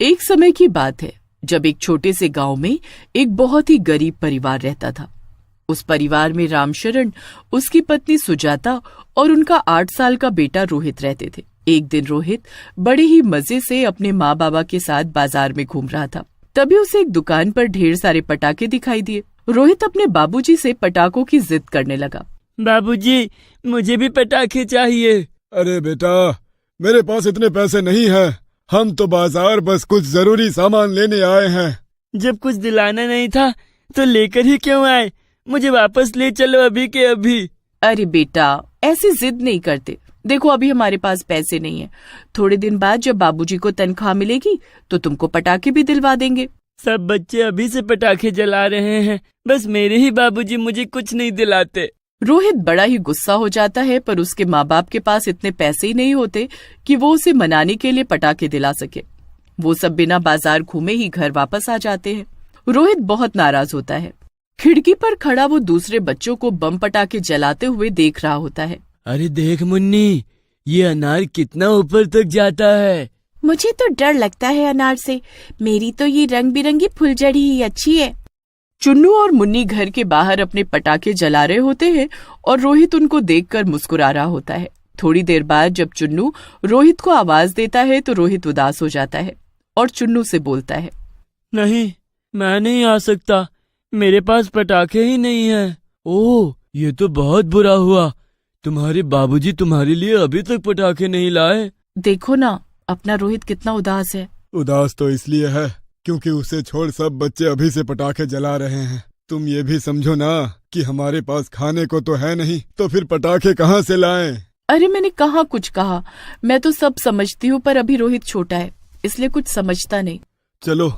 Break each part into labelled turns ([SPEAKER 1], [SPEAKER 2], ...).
[SPEAKER 1] एक समय की बात है जब एक छोटे से गांव में एक बहुत ही गरीब परिवार रहता था। उस परिवार में रामशरण, उसकी पत्नी सुजाता और उनका 8 साल का बेटा रोहित रहते थे। एक दिन रोहित बड़े ही मजे से अपने माँ बाबा के साथ बाजार में घूम रहा था। तभी उसे एक दुकान पर ढेर सारे पटाखे दिखाई दिए। रोहित अपने बाबूजी से पटाखों की जिद करने लगा।
[SPEAKER 2] बाबूजी, मुझे भी पटाखे चाहिए।
[SPEAKER 3] अरे बेटा, मेरे पास इतने पैसे नहीं हैं। हम तो बाजार बस कुछ जरूरी सामान लेने आए हैं।
[SPEAKER 2] जब कुछ दिलाना नहीं था तो लेकर ही क्यों आए? मुझे वापस ले चलो अभी के अभी।
[SPEAKER 1] अरे बेटा, ऐसी जिद नहीं करते। देखो, अभी हमारे पास पैसे नहीं है। थोड़े दिन बाद जब बाबूजी को तनख्वाह मिलेगी तो तुमको पटाखे भी दिलवा देंगे।
[SPEAKER 2] सब बच्चे अभी से पटाखे जला रहे हैं, बस मेरे ही बाबूजी मुझे कुछ नहीं दिलाते।
[SPEAKER 1] रोहित बड़ा ही गुस्सा हो जाता है, पर उसके माँ बाप के पास इतने पैसे ही नहीं होते कि वो उसे मनाने के लिए पटाखे दिला सके। वो सब बिना बाजार घूमे ही घर वापस आ जाते हैं। रोहित बहुत नाराज होता है। खिड़की पर खड़ा वो दूसरे बच्चों को बम पटाखे जलाते हुए देख रहा होता है।
[SPEAKER 2] अरे देख मुन्नी, ये अनार कितना ऊपर तक जाता है।
[SPEAKER 4] मुझे तो डर लगता है अनार से। मेरी तो ये रंग बिरंगी फुलझड़ी ही अच्छी है।
[SPEAKER 1] चुन्नू और मुन्नी घर के बाहर अपने पटाखे जला रहे होते हैं और रोहित उनको देखकर मुस्कुरा रहा होता है। थोड़ी देर बाद जब चुन्नू रोहित को आवाज देता है तो रोहित उदास हो जाता है और चुन्नू से बोलता है,
[SPEAKER 2] नहीं, मैं नहीं आ सकता। मेरे पास पटाखे ही नहीं हैं। ओह, ये तो बहुत बुरा हुआ। तुम्हारे बाबूजी तुम्हारे लिए अभी तक पटाखे नहीं लाए।
[SPEAKER 1] देखो ना, अपना रोहित कितना उदास है।
[SPEAKER 3] उदास तो इसलिए है क्योंकि उसे छोड़ सब बच्चे अभी से पटाखे जला रहे हैं। तुम ये भी समझो ना कि हमारे पास खाने को तो है नहीं, तो फिर पटाखे कहाँ से लाएं?
[SPEAKER 1] अरे मैंने कहाँ कुछ कहा। मैं तो सब समझती हूँ, पर अभी रोहित छोटा है इसलिए कुछ समझता नहीं।
[SPEAKER 3] चलो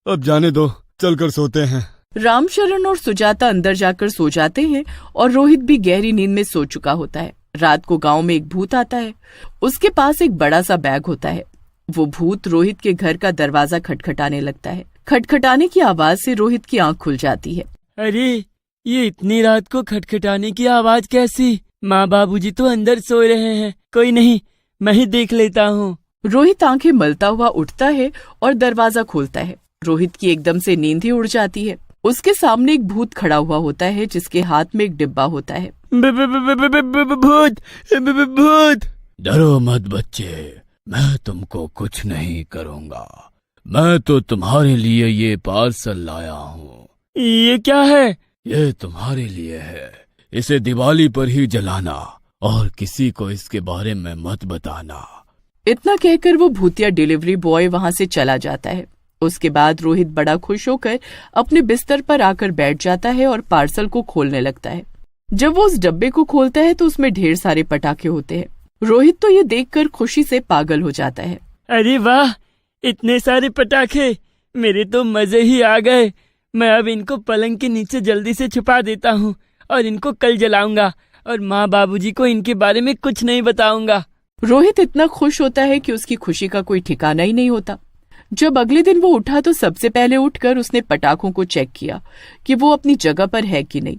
[SPEAKER 3] अब जाने दो, चलकर सोते हैं।
[SPEAKER 1] रामशरण और सुजाता अंदर जाकर सो जाते हैं और रोहित भी गहरी नींद में सो चुका होता है। रात को गांव में एक भूत आता है। उसके पास एक बड़ा सा बैग होता है। वो भूत रोहित के घर का दरवाजा खटखटाने लगता है। खटखटाने की आवाज से रोहित की आंख खुल जाती है।
[SPEAKER 2] अरे, ये इतनी रात को खटखटाने की आवाज कैसी? माँ बाबूजी तो अंदर सो रहे हैं। कोई नहीं, मैं ही देख लेता हूँ।
[SPEAKER 1] रोहित आंखें मलता हुआ उठता है और दरवाजा खोलता है। रोहित की एकदम से नींद ही उड़ जाती है। उसके सामने एक भूत खड़ा हुआ होता है जिसके हाथ में एक डिब्बा होता है।
[SPEAKER 2] भूत, भूत! डरो मत बच्चे, मैं तुमको कुछ नहीं करूँगा। मैं तो तुम्हारे लिए ये पार्सल लाया हूँ। ये क्या है? ये तुम्हारे लिए है। इसे दिवाली पर ही जलाना और किसी को इसके बारे में मत बताना।
[SPEAKER 1] इतना कहकर वो भूतिया डिलीवरी बॉय वहाँ से चला जाता है। उसके बाद रोहित बड़ा खुश होकर अपने बिस्तर पर आकर बैठ जाता है और पार्सल को खोलने लगता है। जब वो उस डब्बे को खोलता है तो उसमें ढेर सारे पटाखे होते हैं। रोहित तो ये देखकर खुशी से पागल हो जाता है।
[SPEAKER 2] अरे वाह, इतने सारे पटाखे! मेरे तो मजे ही आ गए। मैं अब इनको पलंग के नीचे जल्दी से छुपा देता हूँ और इनको कल जलाऊंगा और माँ बाबूजी को इनके बारे में कुछ नहीं बताऊंगा।
[SPEAKER 1] रोहित इतना खुश होता है कि उसकी खुशी का कोई ठिकाना ही नहीं होता। जब अगले दिन वो उठा तो सबसे पहले उठकर उसने पटाखों को चेक किया कि वो अपनी जगह पर है कि नहीं।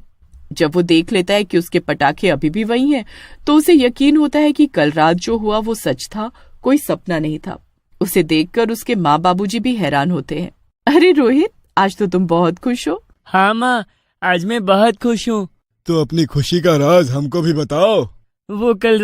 [SPEAKER 1] जब वो देख लेता है कि उसके पटाखे अभी भी वही हैं, तो उसे यकीन होता है कि कल रात जो हुआ वो सच था, कोई सपना नहीं था। उसे देखकर उसके माँ बाबूजी भी हैरान होते हैं। अरे रोहित, आज तो तुम बहुत खुश हो।
[SPEAKER 2] हाँ माँ, आज मैं बहुत खुश हूँ।
[SPEAKER 3] तो अपनी खुशी का राज हमको भी बताओ।
[SPEAKER 2] वो कल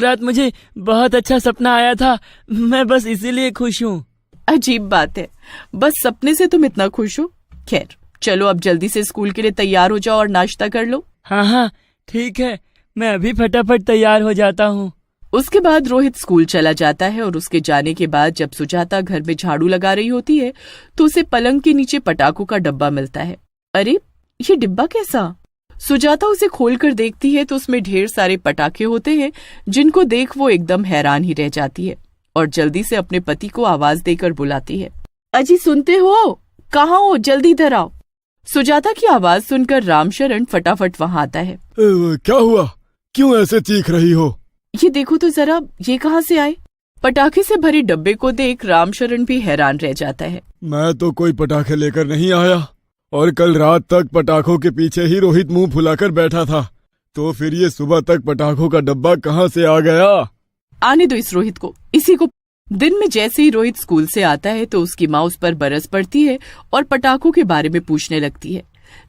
[SPEAKER 2] रात मुझे बहुत अच्छा सपना आया था। मैं बस इसीलिए खुश हूँ।
[SPEAKER 1] अजीब बात है, बस सपने से तुम इतना खुश हो। खैर, चलो अब जल्दी से स्कूल के लिए तैयार हो जाओ और नाश्ता कर लो।
[SPEAKER 2] हाँ, ठीक है, मैं अभी फटाफट तैयार हो जाता हूँ।
[SPEAKER 1] उसके बाद रोहित स्कूल चला जाता है और उसके जाने के बाद जब सुजाता घर में झाड़ू लगा रही होती है तो उसे पलंग के नीचे पटाखों का डब्बा मिलता है। अरे, ये डिब्बा कैसा? सुजाता उसे खोलकर देखती है तो उसमें ढेर सारे पटाखे होते हैं, जिनको देख वो एकदम हैरान ही रह जाती है और जल्दी से अपने पति को आवाज देकर बुलाती है। अजी सुनते हो? कहाँ हो? जल्दी इधर आओ। सुजाता की आवाज सुनकर रामशरण फटाफट वहाँ आता है।
[SPEAKER 3] क्या हुआ? क्यों ऐसे चीख रही हो?
[SPEAKER 1] ये देखो तो जरा, ये कहाँ से आए? पटाखे से भरे डब्बे को देख रामशरण भी हैरान रह जाता है।
[SPEAKER 3] मैं तो कोई पटाखे लेकर नहीं आया और कल रात तक पटाखों के पीछे ही रोहित मुंह फुलाकर बैठा था, तो फिर ये सुबह तक पटाखों का डब्बा कहाँ से आ गया?
[SPEAKER 1] आने दो इस रोहित को, इसी को दिन में जैसे ही रोहित स्कूल से आता है तो उसकी माँ उस पर बरस पड़ती है और पटाखों के बारे में पूछने लगती है।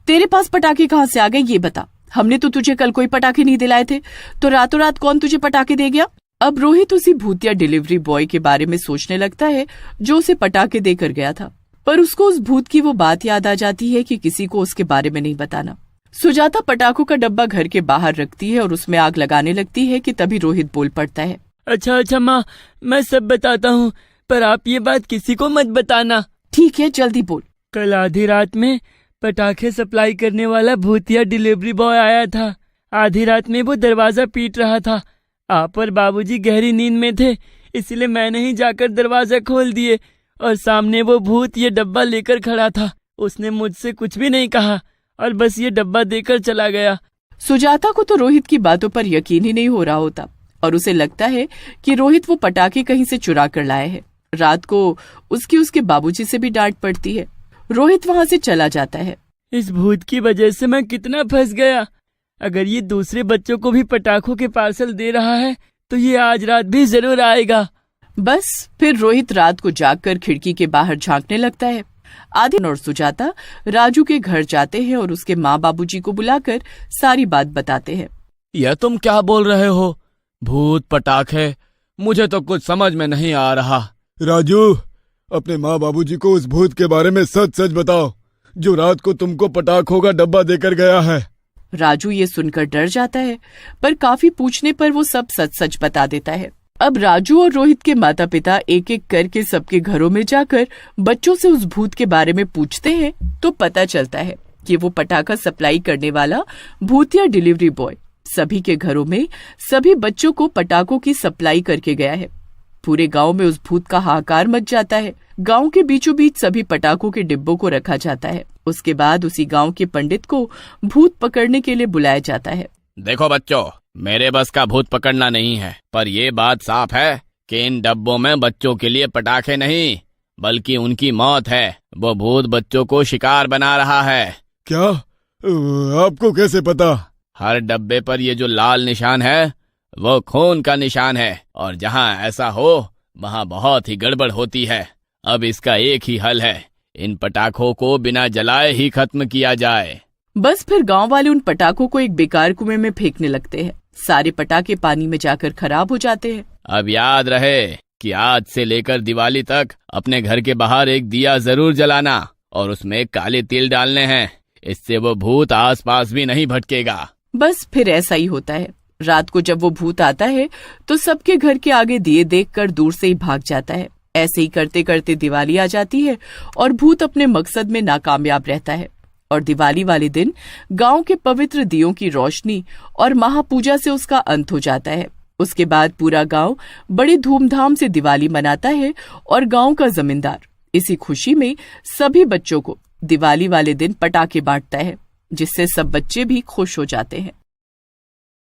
[SPEAKER 1] तेरे पास पटाखे कहाँ से आ गए ये बता, हमने तो तुझे कल कोई पटाखे नहीं दिलाए थे, तो रातों रात कौन तुझे पटाखे दे गया। अब रोहित उसी भूतिया डिलीवरी बॉय के बारे में सोचने लगता है जो उसे पटाखे देकर गया था, पर उसको उस भूत की वो बात याद आ जाती है कि किसी को उसके बारे में नहीं बताना। सुजाता पटाखों का डब्बा घर के बाहर रखती है और उसमें आग लगाने लगती है कि तभी रोहित बोल पड़ता है।
[SPEAKER 5] अच्छा माँ, मैं सब बताता हूँ, पर आप ये बात किसी को मत बताना।
[SPEAKER 1] ठीक है, जल्दी बोल।
[SPEAKER 5] कल आधी रात में पटाखे सप्लाई करने वाला भूतिया डिलीवरी बॉय आया था। आधी रात में वो दरवाजा पीट रहा था। आप और बाबूजी गहरी नींद में थे, इसलिए मैंने ही जाकर दरवाजा खोल दिए और सामने वो भूत ये डब्बा लेकर खड़ा था। उसने मुझसे कुछ भी नहीं कहा और बस ये डब्बा देकर चला गया।
[SPEAKER 1] सुजाता को तो रोहित की बातों पर यकीन ही नहीं हो रहा होता और उसे लगता है कि रोहित वो पटाखे कहीं से चुरा कर लाया है। रात को उसके बाबूजी से भी डांट पड़ती है। रोहित वहाँ से चला जाता है।
[SPEAKER 5] इस भूत की वजह से मैं कितना फंस गया। अगर ये दूसरे बच्चों को भी पटाखों के पार्सल दे रहा है तो ये आज रात भी जरूर आएगा।
[SPEAKER 1] बस फिर रोहित रात को जागकर खिड़की के बाहर झांकने लगता है। आदित्य और सुजाता राजू के घर जाते हैं और उसके माँ बाबूजी को बुलाकर सारी बात बताते हैं।
[SPEAKER 2] यह तुम क्या बोल रहे हो? भूत पटाखे, मुझे तो कुछ समझ में नहीं आ रहा।
[SPEAKER 3] राजू, अपने माँ बाबूजी को उस भूत के बारे में सच सच बताओ जो रात को तुमको पटाखों का डब्बा देकर गया है।
[SPEAKER 1] राजू ये सुनकर डर जाता है, पर काफी पूछने पर वो सब सच सच बता देता है। अब राजू और रोहित के माता पिता एक एक करके सबके घरों में जाकर बच्चों से उस भूत के बारे में पूछते हैं तो पता चलता है कि वो पटाखा सप्लाई करने वाला भूतिया डिलीवरी बॉय सभी के घरों में सभी बच्चों को पटाखों की सप्लाई करके गया है। पूरे गांव में उस भूत का हाहाकार मच जाता है। गांव के बीचों बीच सभी पटाखों के डिब्बों को रखा जाता है। उसके बाद उसी गांव के पंडित को भूत पकड़ने के लिए बुलाया जाता है।
[SPEAKER 2] देखो बच्चों, मेरे बस का भूत पकड़ना नहीं है, पर ये बात साफ है कि इन डब्बों में बच्चों के लिए पटाखे नहीं बल्कि उनकी मौत है। वो भूत बच्चों को शिकार बना रहा है।
[SPEAKER 3] क्या? आपको कैसे पता?
[SPEAKER 2] हर डब्बे पर ये जो लाल निशान है वो खून का निशान है, और जहाँ ऐसा हो वहाँ बहुत ही गड़बड़ होती है। अब इसका एक ही हल है, इन पटाखों को बिना जलाए ही खत्म किया जाए।
[SPEAKER 1] बस फिर गांव वाले उन पटाखों को एक बेकार कुएं में फेंकने लगते हैं। सारे पटाखे पानी में जाकर खराब हो जाते हैं।
[SPEAKER 2] अब याद रहे कि आज से लेकर दिवाली तक अपने घर के बाहर एक दिया जरूर जलाना और उसमें काले तिल डालने हैं। इससे वो भूत आसपास भी नहीं भटकेगा।
[SPEAKER 1] बस फिर ऐसा ही होता है। रात को जब वो भूत आता है तो सबके घर के आगे दिए देखकर दूर से ही भाग जाता है। ऐसे ही करते करते दिवाली आ जाती है और भूत अपने मकसद में नाकामयाब रहता है। और दिवाली वाले दिन गांव के पवित्र दियों की रोशनी और महापूजा से उसका अंत हो जाता है। उसके बाद पूरा गांव बड़ी धूमधाम से दिवाली मनाता है और गांव का जमींदार इसी खुशी में सभी बच्चों को दिवाली वाले दिन पटाखे बांटता है, जिससे सब बच्चे भी खुश हो जाते हैं।